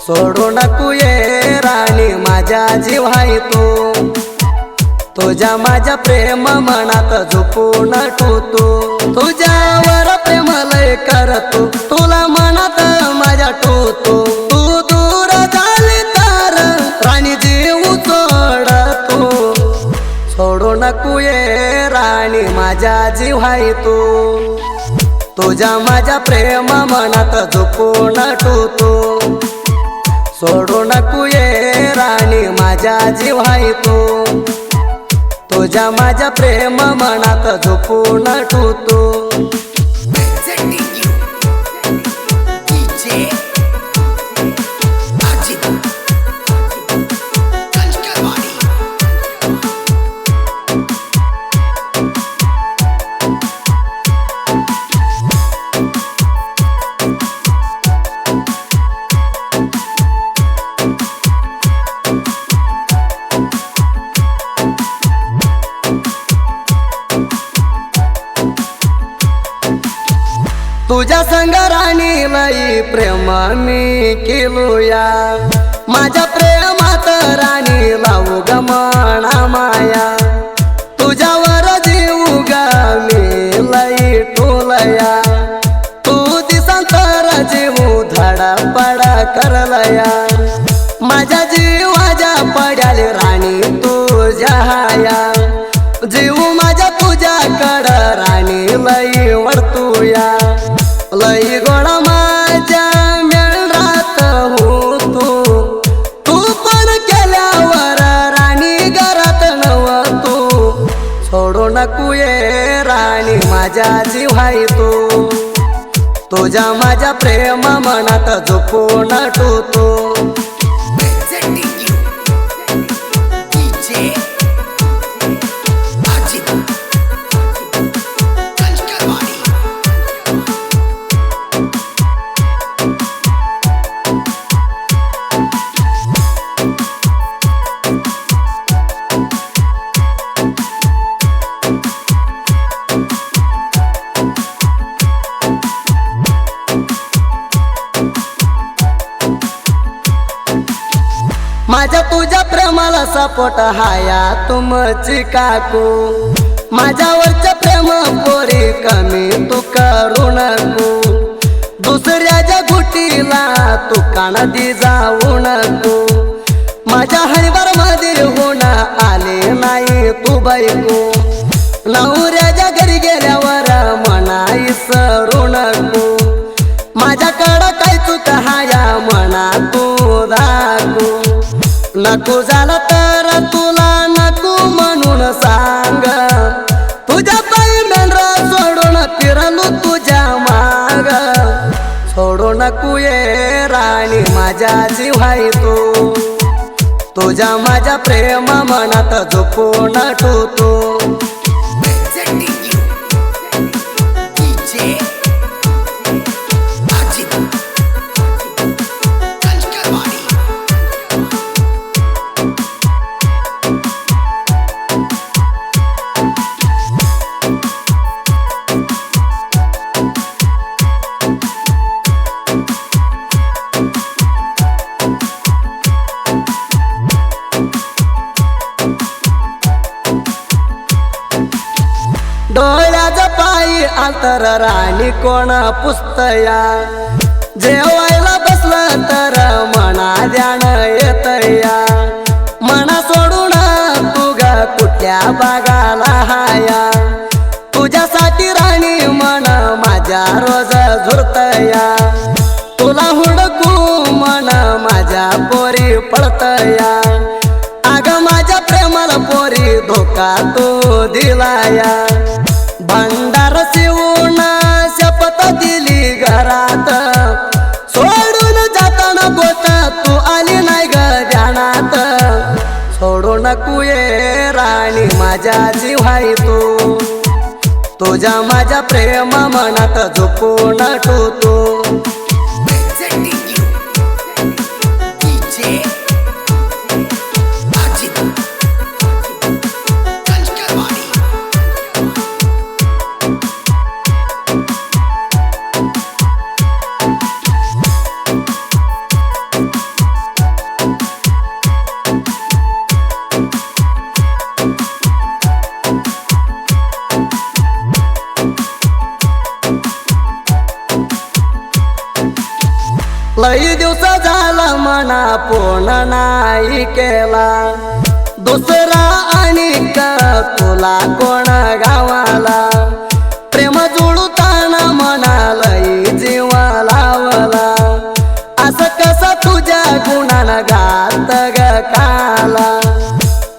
सोडू नको ये राणी माझ्या जीव आहे तू, तुझ्या माझ्या प्रेम मनात झोपून ठेवतो, तुझ्यावर प्रेम लय करतो, तुला मनात माझ्या ठेवतो, तू दूर झाली तर राणी जीव सोडतो, सोडू नको ये राणी माझ्या जीव आहे तू, तुझ्या माझ्या प्रेम मनात झोपून ठेवतो, सोडू नको ये राणी माझ्या जीव आहे तू, तुझ्या माझ्या प्रेम मनात झोपून ठेवतो। तुझ्या संग राणी लई प्रेम मी केलूया, माझ्या प्रेमात राणी लावू ग मना माया, तुझ्यावर जीव ग मी लई ठोलया, तू दिसांतर जीव धडपड करलया, माझ्या जीवाच्या पड्याले राणी तुझ्या हाया, जीव माझ्या तुझ्याकड राणी लई वरतूया, लई गोडा माझ्या मेळरात होतो, तू पण केल्यावर राणी घरात नव्हतो, सोडू नको ये राणी माझ्या जीव आहे तू, तुझ्या माझ्या प्रेम मनात झोपून ठेवतो। माझ्या तुझ्या प्रेमाला सपोर्ट हाया तुमची काकू, माझ्यावरचं प्रेम पोरी कमी तू करू नको, दुसऱ्याच्या गुटीला तू कानदी जाऊ नको, माझ्या हरिबार मध्ये होण आले नाही तू बायको, नवऱ्याच्या घरी गेल्यावर मना इसरू नको, माझ्याकडं काय चूक हाया मना तू दाखू, नको झालं तर तुला नको म्हणून सांग, तुझ्या पायी मेंढरा सोडून फिरलो तुझ्या माग, सोडू नको ये राणी माझ्या जीव आहे तू, तुझ्या माझ्या प्रेम मनात झोपून ठेवतो। डोळ्याचा पायी अंतर राणी कोण पुसतया, जेवायला बसलं तर मना ध्यान येतया, मना सोडून तू ग कुठल्या बागाला हाया, तुझ्यासाठी राणी मन माझ्या रोज झुरतया, तुला हुडकू मन माझ्या पोरी पडतया, अग माझ्या प्रेमाला पोरी धोका तू दिलाया, भंडार शिवून शपथ दिली घरात, सोडून जाताना गोत तू आली नाही ग ध्यानात, सोडू नको ये राणी माझ्या जीव आहे तू, तुझ्या माझ्या प्रेम मनात झोपून ठेवतो। you लई दिवस झाला मना पूर्ण नाही केला दुसरा आणि तुला कोण गावाला प्रेम जुळताना मना लई जीव लावला असं कसं तुझ्या गुणानं घात ग काला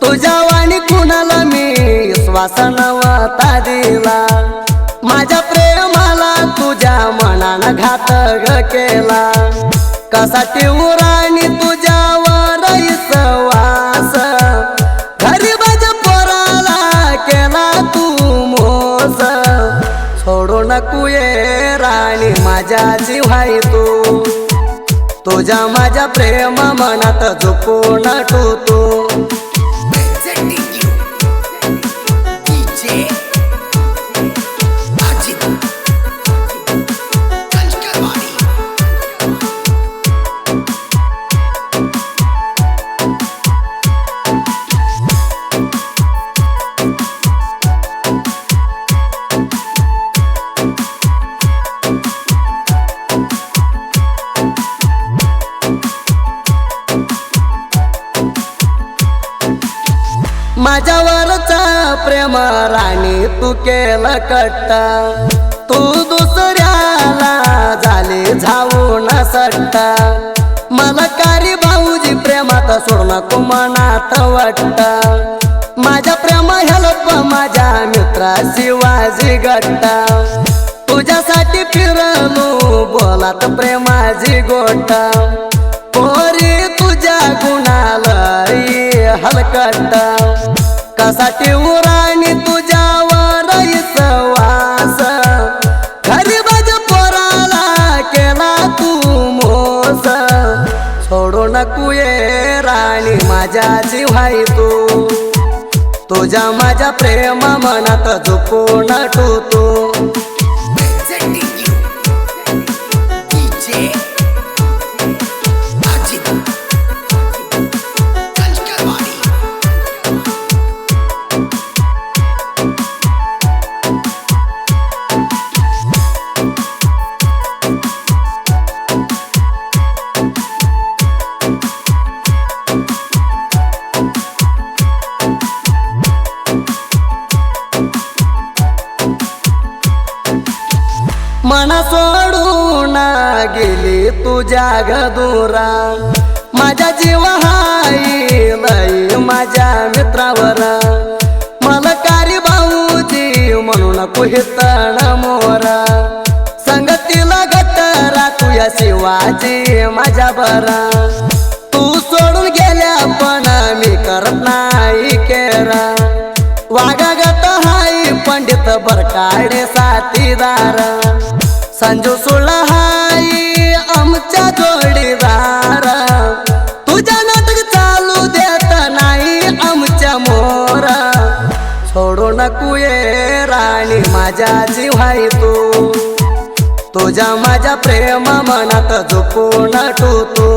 तुझ्या वाणी कुणाला मी श्वास नव्हता दिला माझ्या प्रेमाला तुझ्या मनानं घात ग केला कसा ठेवू राणी तुझ्यावर विश्वास गरीबाच्या पोराला केला तू मोस सोडू नको ये राणी माझ्या जीवाई तू तुझ्या माझ्या प्रेम मनात झोपून ठेवतो माझ्यावरचा प्रेम राणी तू केलं कट्टा तू दुसऱ्याला झाले जाऊन सट्टा मला कारी भाऊजी प्रेमात सोड नको मनात वाटता माझ्या प्रेम हेल्प माझ्या मित्रा शिवाजी गट्टा तुझ्यासाठी फिरलो बोलात प्रेमाची गोटा पोरी तुझ्या गुणाला हलकट्टा कसा ठेवू राणी तुझ्यावर विश्वास गरीबाच्या पोराला केला तू मोस सोडू नको ये राणी माझ्या जीवाई तू तुझ्या माझ्या प्रेम मनात झोपून ठेवतो मना सोडून गेली तुझ्या गदुरा माझ्या जीव हाई लई माझ्या मित्रावर मला कारी भाऊजी म्हणून कुहितण मोरा संगतीला गटरा तुझ्या शिवाजी माझ्या बरा तू सोडून गेल्या पण मी करत नाही केरा वागागत हाई पंडित बरकाडे साथीदार संजू सुळा हाई आमच्या जोडीदार तुझ्या नाटक चालू देत नाही आमच्या मोर सोडू नको ये राणी माझ्या जीवाई तू तुझ्या माझ्या प्रेम मनात झोपून ठेवतो